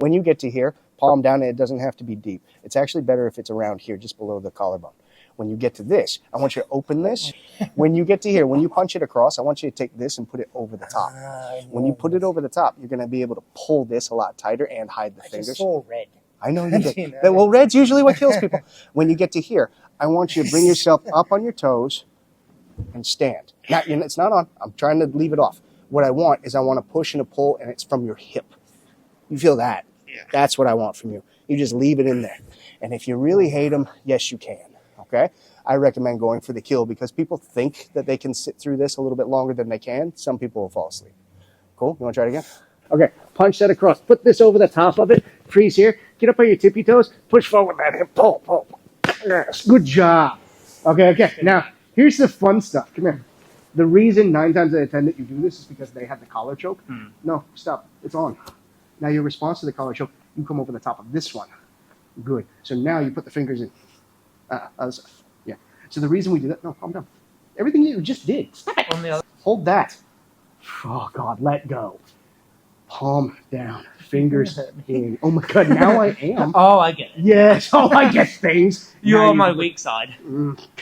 When you get to here, palm down, and it doesn't have to be deep. It's actually better if it's around here, just below the collarbone. When you get to this, I want you to open this. When you get to here, when you punch it across, I want you to take this and put it over the top. When you put it over the top, you're going to be able to pull this a lot tighter and hide the fingers. I just saw red. I know you did. Well, red's usually what kills people. When you get to here, I want you to bring yourself up on your toes and stand. Now, it's not on. I'm trying to leave it off. What I want is I want to push and a pull, and it's from your hip. You feel that? Yeah. That's what I want from you. You just leave it in there. And if you really hate them, yes, you can. Okay? I recommend going for the kill because people think that they can sit through this a little bit longer than they can. Some people will fall asleep. Cool? You want to try it again? Okay. Punch that across. Put this over the top of it. Freeze here. Get up on your tippy toes. Push forward that hip. Pull, pull. Yes. Good job. Okay. Now, here's the fun stuff. Come here. The reason 9 times out of 10 that you do this is because they have the collar choke. No, stop. It's on. Now your response to the collar choke, you come over the top of this one. Good. So now you put the fingers in. Yeah. So the reason we do that, no, calm down. Everything you just did. Stop it. On the other. Hold that. Oh, God, let go. Palm down. Fingers in. Oh, my God, now I am. Oh, I get it. Yes. Oh, I get things. You're on my weak side.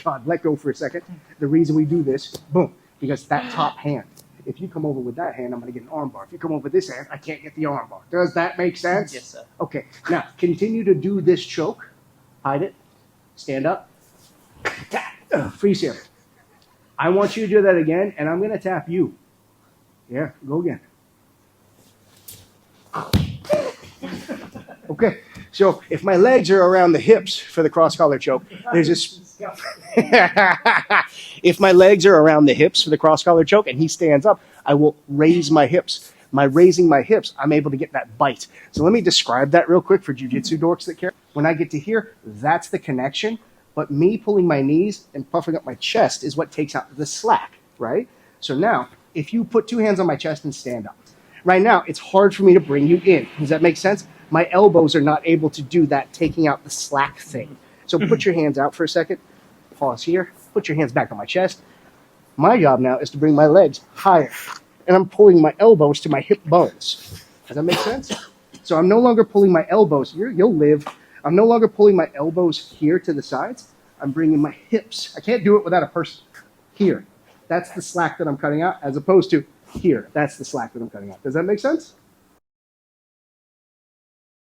God, let go for a second. The reason we do this, boom, because that top hand. If you come over with that hand, I'm going to get an arm bar. If you come over with this hand, I can't get the arm bar. Does that make sense? Yes, sir. Okay. Now, continue to do this choke. Hide it. Stand up. Freeze here. I want you to do that again, and I'm going to tap you. Yeah, go again. Okay. So if my legs are around the hips for the cross-collar choke, there's this... If my legs are around the hips for the cross-collar choke and he stands up, I will raise my hips. By raising my hips, I'm able to get that bite. So let me describe that real quick for jiu-jitsu dorks that care. When I get to here, that's the connection. But me pulling my knees and puffing up my chest is what takes out the slack, right? So now, if you put 2 hands on my chest and stand up, right now, it's hard for me to bring you in. Does that make sense? My elbows are not able to do that, taking out the slack thing. So put your hands out for a second. Pause here. Put your hands back on my chest. My job now is to bring my legs higher. And I'm pulling my elbows to my hip bones. Does that make sense? So I'm no longer pulling my elbows. You'll live. I'm no longer pulling my elbows here to the sides. I'm bringing my hips. I can't do it without a person. Here. That's the slack that I'm cutting out, as opposed to here. That's the slack that I'm cutting out. Does that make sense?